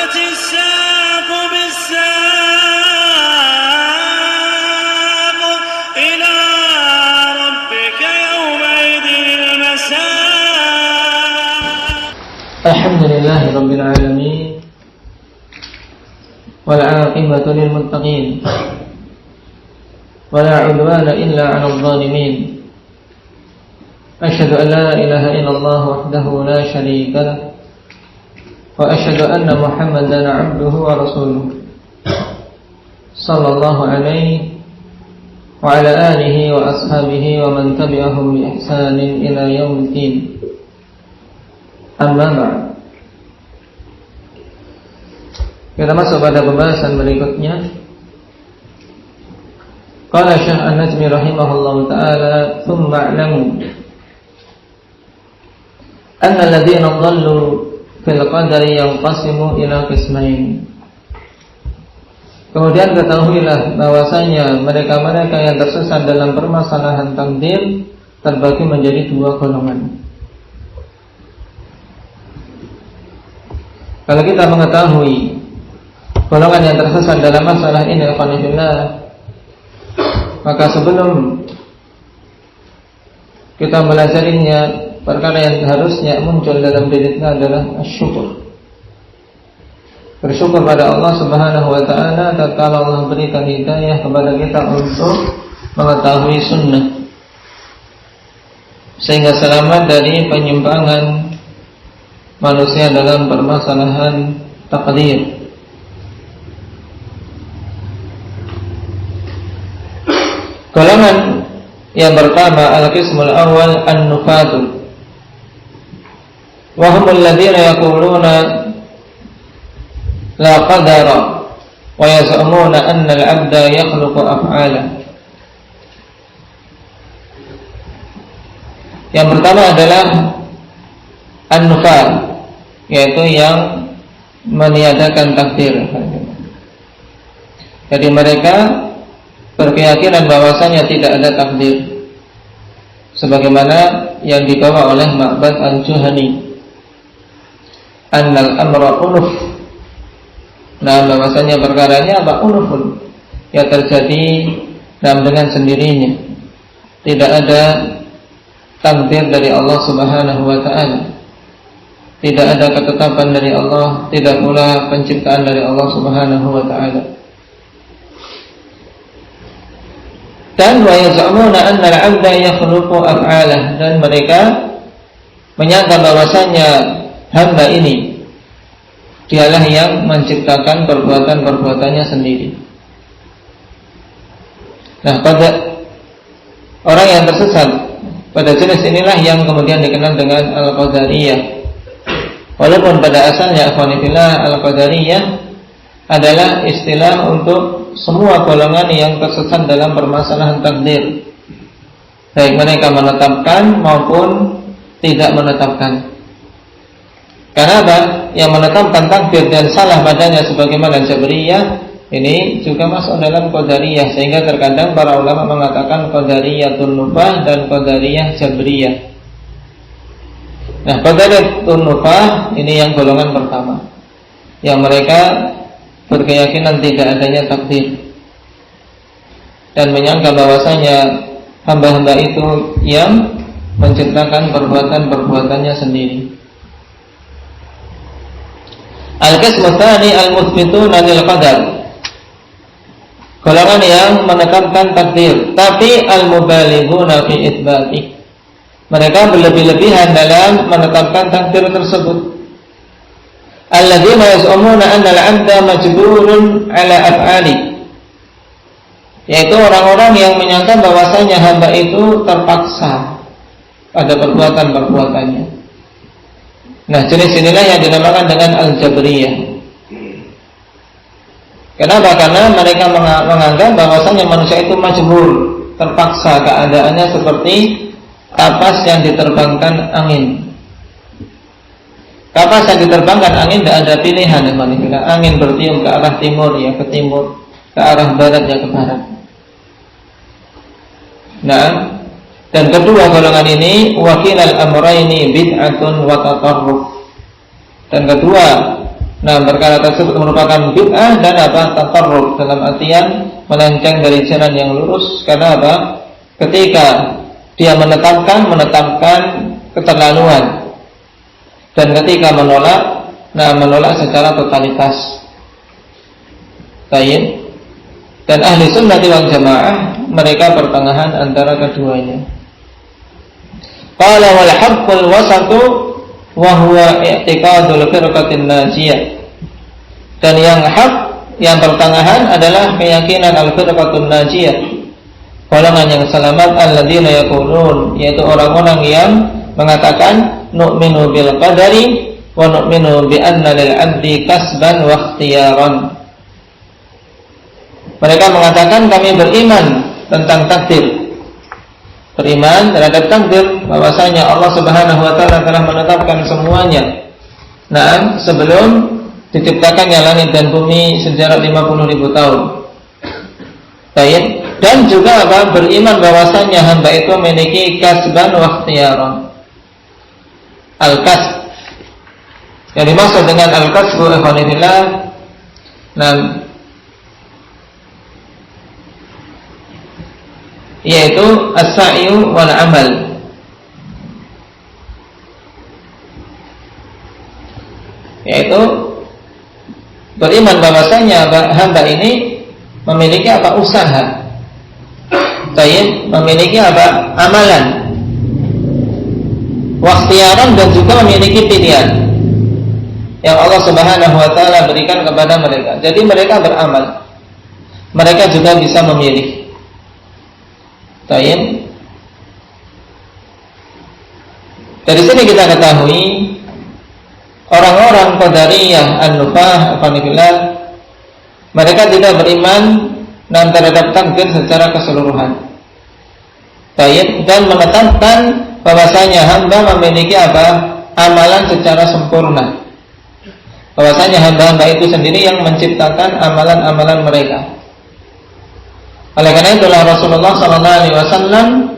والتفت الساق بالساق إلى ربك يومئذ المساق. الحمد لله رب العالمين والعاقبة للمتقين ولا عدوان إلا على الظالمين. أشهد أن لا إله إلا الله وحده لا شريك له وأشهد أن محمدا عبده ورسوله صلى الله عليه وعلى آله وأصحابه ومن تبعهم بإحسان إلى يوم الدين. Amma ba'd. Kita masuk pada pembahasan berikutnya. Qala Syekh An-Najmi rahimahullahu ta'ala, "Tsumma a'lamu anna alladhina dhallu fil qadari yanqasimu ila qismain." Kemudian ketahuilah bahwasanya mereka-mereka yang tersesat dalam permasalahan takdir terbagi menjadi dua golongan. Kalau kita mengetahui golongan yang tersesat dalam masalah ini, alhamdulillah, maka sebelum kita melajarinya, perkara yang harusnya muncul dalam diri kita adalah syukur. Bersyukur pada Allah Subhanahu wa ta'ala tatkala Allah berikan hidayah kepada kita untuk mengetahui sunnah, sehingga selamat dari penyimpangan manusia dalam permasalahan takdir. Golongan yang pertama, al-qismul awal an-nufatu, wa humul ladzina yaquluna la qadara wa yaz'umuna anna al-'abda yakhluqu af'ala. Yang pertama adalah an-nufat, yaitu yang meniadakan takdir. Jadi mereka berkeyakinan bahwasanya tidak ada takdir, sebagaimana yang dibawa oleh Ma'bad al-Juhani, annal amra unuf. Nah, bahwasanya perkaranya apa? Unufun, ya terjadi dengan sendirinya, tidak ada takdir dari Allah Subhanahu wa ta'ala, tidak ada ketetapan dari Allah, tidak pula penciptaan dari Allah Subhanahu wa ta'ala. Dan wa yaz'umuna anna al-'abda yakhluqu af'alah, dan mereka menyangka bahwasanya hamba ini dialah yang menciptakan perbuatan-perbuatannya sendiri. Nah, pada orang yang tersesat pada jenis inilah yang kemudian dikenal dengan al-qadariyah. Walaupun pada asalnya akhwanifillah, al-qadariyah adalah istilah untuk semua golongan yang tersesat dalam permasalahan takdir, baik mereka menetapkan maupun tidak menetapkan. Karena apa? Yang menetapkan takdir dan salah padanya sebagaimana Jabriyah, ini juga masuk dalam qadariyah, sehingga terkadang para ulama mengatakan qadariyatun nufah dan qadariyah Jabriyah. Nah, qadariyatun nufah ini yang golongan pertama, yang mereka berkeyakinan tidak adanya takdir dan menyangka bahwasanya hamba-hamba itu yang menciptakan perbuatan-perbuatannya sendiri. Al-qismu tsani al-muthbituna lil qadar, golongan yang menetapkan takdir tapi al-mubalighuna fi itsbati, mereka berlebih-lebihan dalam menetapkan takdir tersebut. Alladzina yaz'umuna anna al-'abda majburun 'ala af'ali, yaitu orang-orang yang menyangka bahwasanya hamba itu terpaksa pada perbuatan-perbuatannya. Nah, jenis inilah yang dinamakan dengan al-jabriyah. Kenapa? Karena mereka menganggap bahwasanya manusia itu majbur, terpaksa, keadaannya seperti kapas yang diterbangkan angin. Kapas yang diterbangkan angin tidak ada pilihan, angin bertiup ke arah timur ya ke timur, ke arah barat ya ke barat. Nah, dan kedua golongan ini wakilal amrayni bid'atun wa tatarruf. Dan kedua perkara tersebut merupakan bid'ah dan tatarruf, dalam artian melenceng dari jalan yang lurus. Karena ketika dia menetapkan keterlaluan, dan ketika menolak secara totalitas. Baik. Dan ahli sunnah wal jamaah mereka pertengahan antara keduanya. Qala wal haqqul wasatu wa huwa i'tiqadul firqatin najiyah. Dan yang hak, yang pertengahan adalah keyakinan al-firqatun najiyah, golongan yang selamat, alladzina yaqulun, yaitu orang-orang yang mengatakan nu'minu bil qadari wa nu'minu bi anna lil 'abdi kasban wa ikhtiyaran. Mereka mengatakan kami beriman tentang takdir, beriman terhadap takdir, bahwasanya Allah Subhanahu wa taala telah menetapkan semuanya. Sebelum diciptakannya langit dan bumi sejarah 50.000 tahun. Baik. Dan juga beriman bahwasanya hamba itu memiliki kasban wa ikhtiyaran. Al-kasb, yang dimaksud dengan al-kasbu ikhwanillah, yaitu as-sa'yu wal amal. Yaitu beriman bahwasanya hamba ini memiliki usaha, memiliki amalan, waktiaran, dan juga memiliki pilihan yang Allah Subhanahu wa taala berikan kepada mereka. Jadi mereka beramal, mereka juga bisa memilih. Dari sini kita ketahui orang-orang Qadariyah An-Nufah mereka tidak beriman terhadap takdir secara keseluruhan. Dan menetapkan bahwasanya hamba memiliki amalan secara sempurna. Bahwasanya hamba-hamba itu sendiri yang menciptakan amalan-amalan mereka. Oleh karena itulah Rasulullah SAW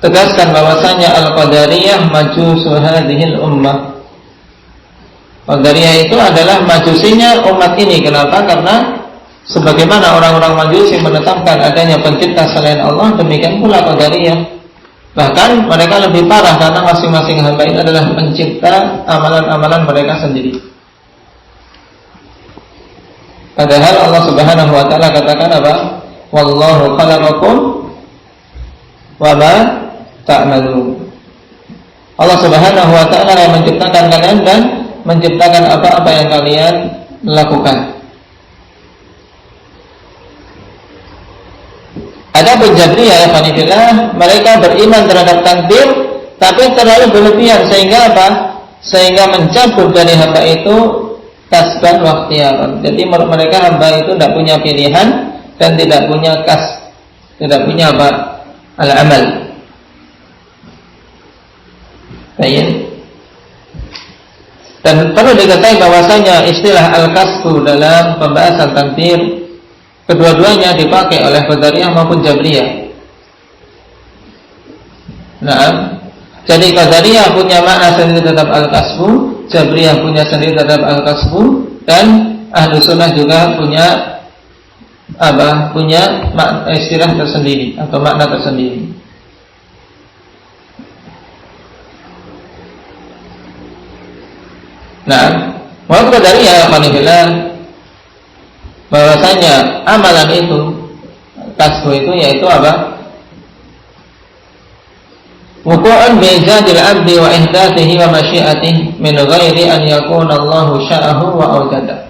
tegaskan bahwasanya al-Qadariyah majusu hadhil ummah. Qadariyah itu adalah majusinya umat ini. Kenapa? Karena sebagaimana orang-orang majusi menetapkan adanya pencipta selain Allah, demikian pula Qadariyah. Bahkan mereka lebih parah karena masing-masing hamba itu adalah pencipta amalan-amalan mereka sendiri. Padahal Allah Subhanahu wa taala katakan wallahu khalaqakum wa ma ta'malun. Allah Subhanahu wa taala yang menciptakan kalian dan menciptakan apa-apa yang kalian lakukan. Adapun Jabriyah mereka beriman terhadap takdir, tapi terlalu berlebihan sehingga sehingga mencabut dari hamba itu kasban wa ikhtiyaran. Jadi mereka hamba itu tidak punya pilihan dan tidak punya tidak punya al-amal. Baik. Dan perlu diketahui bahwasanya istilah al-kasbu dalam pembahasan takdir kedua-duanya dipakai oleh Qadariyah maupun Jabriyah. Jadi Qadariyah punya makna sendiri terhadap al-kasbu, Jabriyah punya sendiri terhadap al-kasbu, dan Ahlu Sunnah juga punya istilah tersendiri atau makna tersendiri. Menurut Qadariyah bahwasanya amalan itu, kasbu itu yaitu wuqu'un bi'ijadil 'abdi wa ihdatsihi wa masyiatihi min ghairi an yakuna Allahu sya'ahu wa awjada.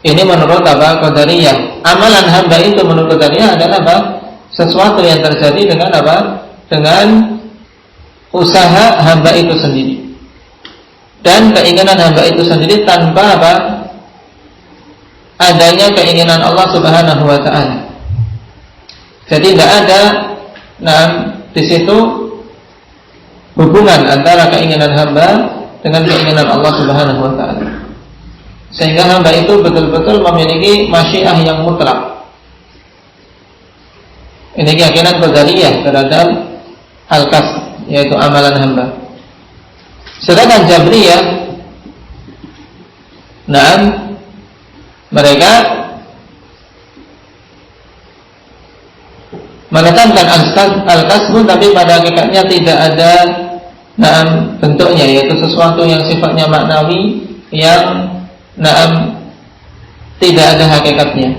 Ini menurut Qadariyah. Amalan hamba itu menurut Qadariyah adalah sesuatu yang terjadi dengan dengan usaha hamba itu sendiri dan keinginan hamba itu sendiri tanpa adanya keinginan Allah Subhanahu wa taala. Jadi tidak ada di situ hubungan antara keinginan hamba dengan keinginan Allah Subhanahu wa taala. Sehingga hamba itu betul-betul memiliki masyiah yang mutlak. Ini keyakinan Qadariyah terhadap al-kasb, yaitu amalan hamba. Sedangkan Jabriyah Nah, mereka menetapkan al-kasbu tapi pada hakikatnya tidak ada bentuknya, yaitu sesuatu yang sifatnya maknawi yang tidak ada hakikatnya.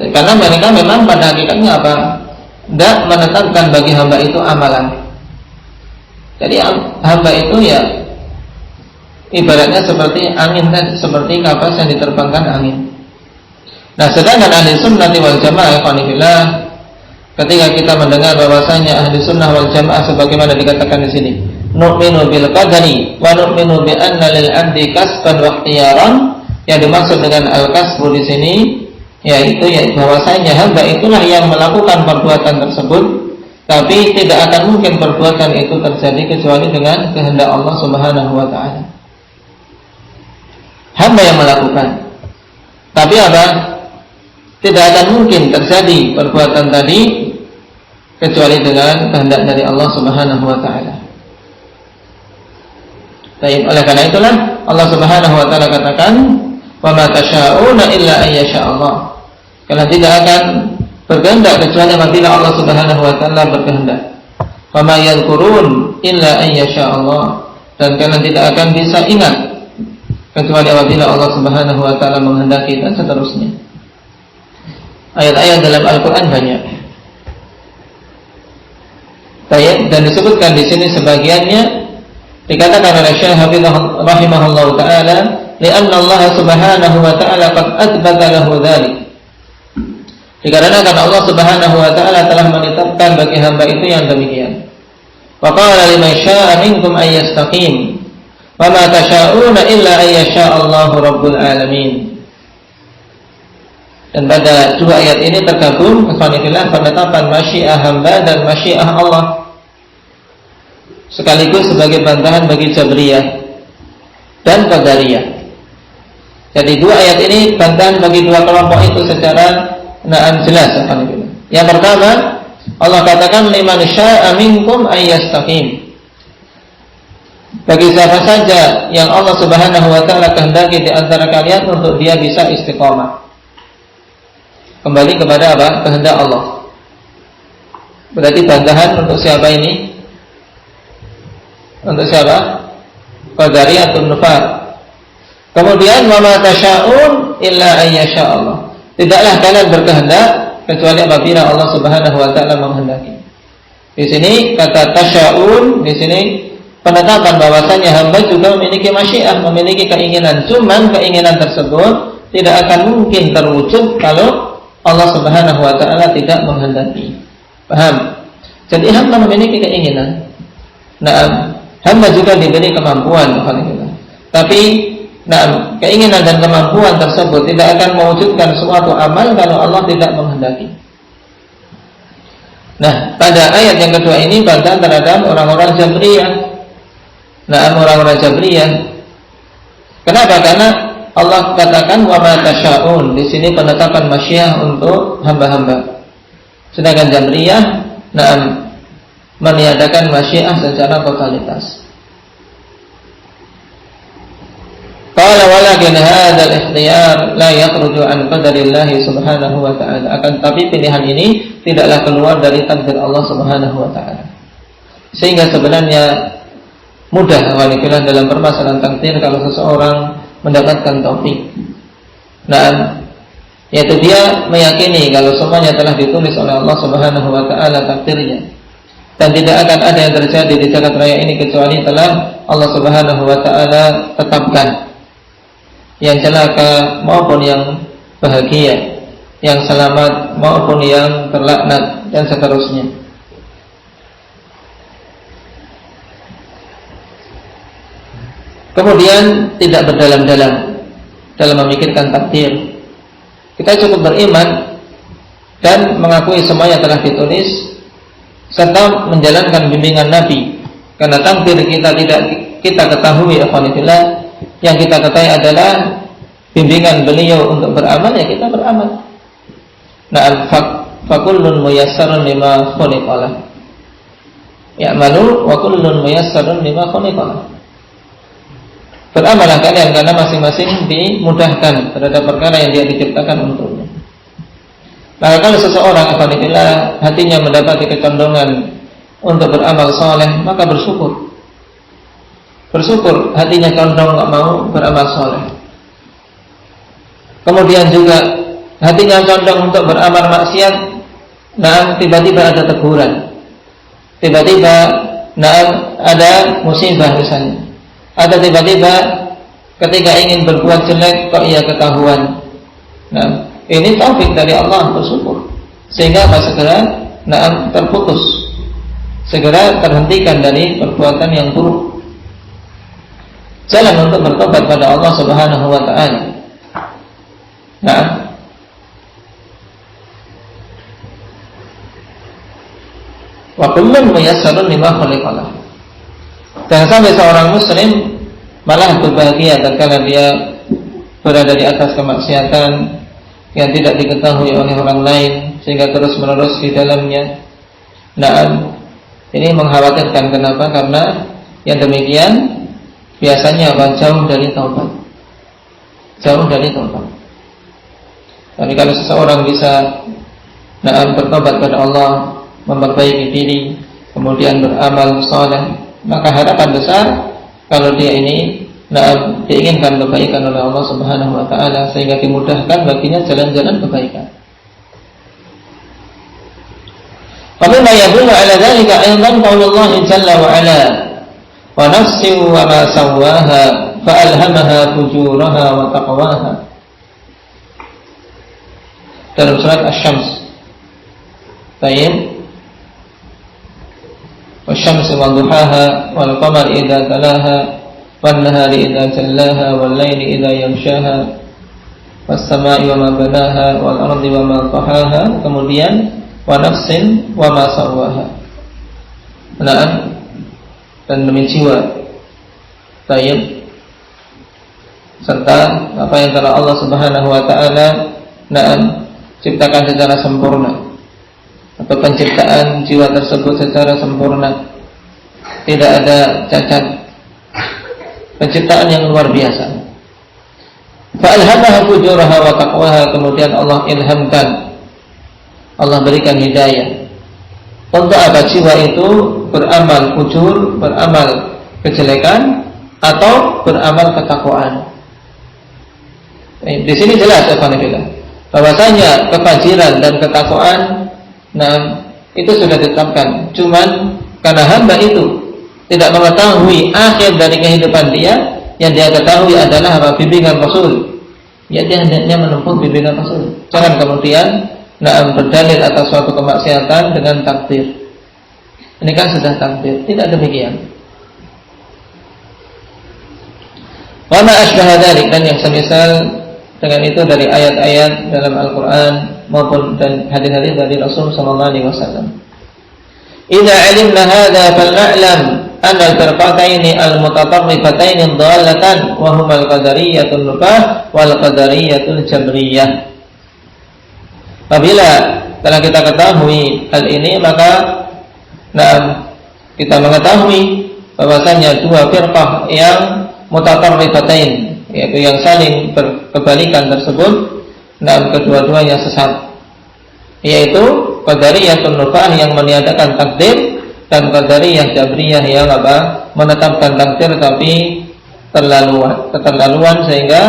Karena mereka memang pada hakikatnya apa? Tidak menetapkan bagi hamba itu amalan. Jadi hamba itu ya ibaratnya seperti angin kan, seperti kapas yang diterbangkan angin. Nah, sedangkan ahli sunnah wal jamaah, ketika kita mendengar bahwasanya ahli sunnah wal jamaah sebagaimana dikatakan di sini, nu'minu bil qadari wa nu'minu bi anna lil 'abdi kasban wa ikhtiyaran, yang dimaksud dengan al-kasbu di sini yaitu bahwasanya hamba itulah yang melakukan perbuatan tersebut, tapi tidak akan mungkin perbuatan itu terjadi kecuali dengan kehendak Allah Subhanahu wa taala. Hamba yang melakukan, tapi apa? Tidak akan mungkin terjadi perbuatan tadi kecuali dengan kehendak dari Allah Subhanahu wa taala. Baik, oleh karena itulah Allah Subhanahu wa taala katakan, "Wa ma tasyauna illa ayyasha Allah." Kalian tidak akan berkehendak kecuali apabila Allah Subhanahu wa taala berkehendak. "Wa ma yadhkurun illa ayyasha Allah." Dan kalian tidak akan bisa ingat kecuali apabila Allah Subhanahu wa taala menghendaki, dan seterusnya. Ayat-ayat dalam Al-Qur'an banyak. Baik, dan disebutkan di sini sebagiannya dikatakan oleh Syekh Hafizahullah rahimahullahu taala, "Li'anna Allah Subhanahu wa taala qad athbata lahu dzalik." Dikarenakan Allah Subhanahu wa taala telah menetapkan bagi hamba itu yang demikian. Wa qala liman syaa'a minkum ay yastaqim wa ma tasyauna illa ay yasha Allahu rabbul alamin. Dan pada dua ayat ini tergabung ikhwanillah penetapan masyiah hamba dan masyiah Allah, sekaligus sebagai bantahan bagi Jabriyah dan Qadariyah. Jadi dua ayat ini bantahan bagi dua kelompok itu secara jelas. Yang pertama, Allah katakan liman syaa'a minkum ay yastaqim. Bagi siapa saja yang Allah Subhanahu wa taala kehendaki di antara kalian untuk dia bisa istiqomah. Kembali kepada apa? Kehendak Allah. Berarti bantahan untuk siapa ini? Untuk siapa? Qadariyah atau Nufar. Kemudian wa ma tasyaun illa ayyasha Allah. Tidaklah kalian berkehendak kecuali apabila Allah Subhanahu wa taala menghendaki. Di sini kata tasyaun, di sini penetapan bahwasanya hamba juga memiliki masyiah, memiliki keinginan. Cuman keinginan tersebut tidak akan mungkin terwujud kalau Allah Subhanahu wa taala tidak menghendaki. Paham? Jadi hamba memiliki keinginan. Nah, hamba juga diberi kemampuan, tapi keinginan dan kemampuan tersebut tidak akan mewujudkan suatu amal kalau Allah tidak menghendaki. Nah, pada ayat yang kedua ini bantahan terhadap orang-orang Jabriyah. Orang-orang Jabriyah. Kenapa? Karena Allah katakan wa ma tasyaun. Di sini penetapan masyiah untuk hamba-hamba. Sedangkan Jabriyah meniadakan masyiah secara totalitas. Qala walakin hadzal ikhtiyar la yakhruju an qadarillah subhanahu wa ta'ala. Akan tapi pilihan ini tidaklah keluar dari takdir Allah Subhanahu wa ta'ala. Sehingga sebenarnya mudah dalam permasalahan takdir kalau seseorang mendapatkan taufik. Yaitu dia meyakini kalau semuanya telah ditulis oleh Allah Subhanahu wa taala takdirnya. Dan tidak akan ada yang terjadi di jagat raya ini kecuali telah Allah Subhanahu wa taala tetapkan. Yang celaka maupun yang bahagia, yang selamat maupun yang terlaknat, dan seterusnya. Kemudian tidak berdalam-dalam dalam memikirkan takdir. Kita cukup beriman dan mengakui semuanya telah ditulis, serta menjalankan bimbingan Nabi. Karena takdir kita tidak kita ketahui, alhamdulillah, yang kita ketahui adalah bimbingan beliau untuk beramal, ya kita beramal. Fakullun muyassarun lima khuliqalah. ya'malu wa kullun muyassarun lima khuliqa. Beramalah kalian karena masing-masing dimudahkan terhadap perkara yang dia diciptakan untuknya. Maka kalau seseorang alhamdulillah hatinya mendapati kecondongan untuk beramal soleh, maka bersyukur. Bersyukur hatinya condong enggak mau beramal soleh. Kemudian juga hatinya condong untuk beramal maksiat, nah tiba-tiba ada teguran, tiba-tiba nah ada musibah misalnya, atau tiba-tiba ketika ingin berbuat jelek kok ia ketahuan. Nah, ini taufik dari Allah, bersyukur sehingga segera terputus, segera terhentikan dari perbuatan yang buruk. Jalan untuk bertobat pada Allah Subhanahu wa taala. Nah, wa kullun muyassarun lima khuliqa. Jangan sampai seorang muslim malah berbahagia tatkala dia berada di atas kemaksiatan yang tidak diketahui oleh orang lain sehingga terus-menerus di dalamnya. Nah, ini mengkhawatirkan. Kenapa? Karena yang demikian biasanya jauh dari taubat. Jauh dari taubat. Tapi kalau seseorang bisa bertobat kepada Allah, memperbaiki diri, kemudian beramal saleh, maka harapan besar kalau dia ini diinginkan kebaikan oleh Allah Subhanahu wa taala sehingga dimudahkan baginya jalan-jalan kebaikan. Famimma yadullu ala dzalika aidan qaulullah jalla wa ala wa nafsin wa ma sawwaha fa alhamaha fujuraha wa taqwaha. Dalam surat Asy-Syams. Baik. Wasy-syamsi wa duhaha wal qamari idza talaha wan nahari idza jallaha wal laili idza yaghshaha was samaa'i wa ma banaha wal ardi wa ma tahaha. Kemudian wa nafsin wa ma sawwaha. Dan demi jiwa. Baik. Serta apa yang telah Allah Subhanahu wa taala ciptakan secara sempurna, atau penciptaan jiwa tersebut secara sempurna, tidak ada cacat, penciptaan yang luar biasa. Fa'alhamaha fujuraha wa taqwaha. Kemudian Allah ilhamkan, Allah berikan hidayah untuk apa jiwa itu beramal fujur, beramal kejelekan, atau beramal ketakwaan. Di sini jelas bahwasanya kefajiran dan ketakwaan itu sudah ditetapkan. Cuman karena hamba itu tidak mengetahui akhir dari kehidupan dia, yang dia ketahui adalah bimbingan Rasul. Ya, dia hendaknya menempuh bimbingan Rasul. Jangan kemudian berdalil atas suatu kemaksiatan dengan takdir. Ini kan sudah takdir. Tidak demikian. Wa ma asbaha dzalik, dan yang semisal dengan itu dari ayat-ayat dalam Al-Quran maupun dan hadis-hadis dari Rasul sallallahu alaihi wasallam. Idza 'alimna hadza falna'lam anna al-firqataini al-mutatarrifataini dhallatan wa huma al-qadariyyatul nufah wal qadariyatul jabriyah. Apabila telah kita ketahui hal ini, maka kita mengetahui bahwasanya dua firqah yang mutatarrifatain, yaitu yang saling berkebalikan tersebut, dan kedua-duanya sesat, yaitu qadariyatun nufah yang meniadakan takdir, dan qadariyah jabriyah yang menetapkan takdir tapi keterlaluan sehingga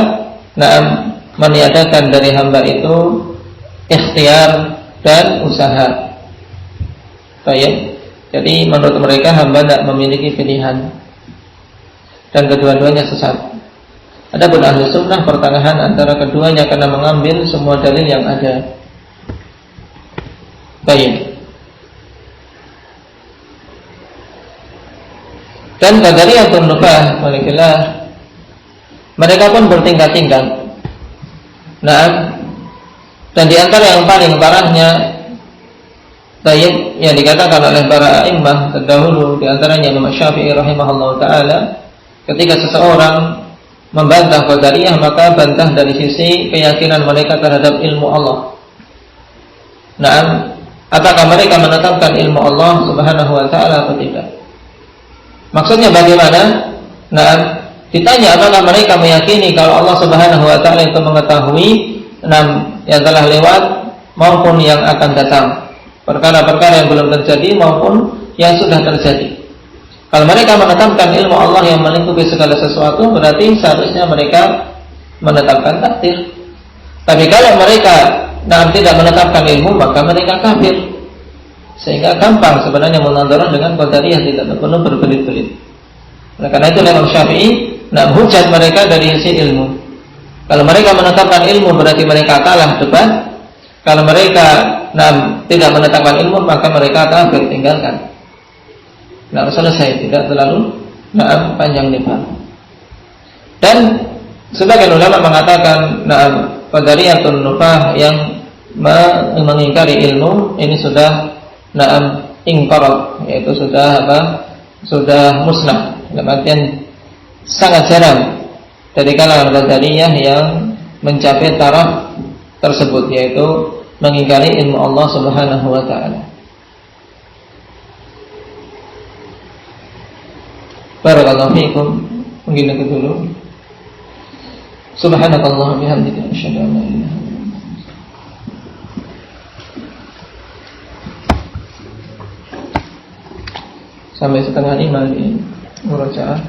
meniadakan dari hamba itu ikhtiar dan usaha. Baik. Jadi menurut mereka hamba tidak memiliki pilihan, dan kedua-duanya sesat. Adapun ahli sunnah pertengahan antara keduanya karena mengambil semua dalil yang ada. Baik. Dan qadariyatun nufah, mereka pun bertingkat-tingkat. Dan di antara yang paling parahnya, baik, yang dikatakan oleh para a'immah terdahulu, di antaranya Imam Syafi'i rahimahullah taala, ketika seseorang membantah qadariyah, maka bantah dari sisi keyakinan mereka terhadap ilmu Allah. apakah mereka menetapkan ilmu Allah Subhanahu wa taala atau tidak. Maksudnya bagaimana? Nah, ditanya apakah mereka meyakini kalau Allah Subhanahu wa taala itu mengetahui yang telah lewat maupun yang akan datang, perkara-perkara yang belum terjadi maupun yang sudah terjadi. Kalau mereka menetapkan ilmu Allah yang melingkupi segala sesuatu, berarti seharusnya mereka menetapkan takdir. Tapi kalau mereka tidak menetapkan ilmu, maka mereka kafir. Sehingga gampang sebenarnya munadharah dengan qadariyah, tidak perlu berbelit-belit. Oleh karena itu Imam Syafi'i hujat mereka dari sisi ilmu. Kalau mereka menetapkan ilmu berarti mereka kalah debat. Kalau mereka tidak menetapkan ilmu, maka mereka kafir, tinggalkan. Selesai, tidak terlalu panjang lebar. Dan sebagian ulama mengatakan qadariyatun nufah yang mengingkari ilmu ini sudah ingqarat, yaitu sudah musnah, dalam artian sangat jarang dari kalangan qadariyah yang mencapai taraf tersebut, yaitu mengingkari ilmu Allah Subhanahu wa taala. Barakallahu fiikum. Mungkin itu dulu. Subhanakallah bihamdika asyhadu an la ilaha illa anta. Sampai setengah 5 di murajaah.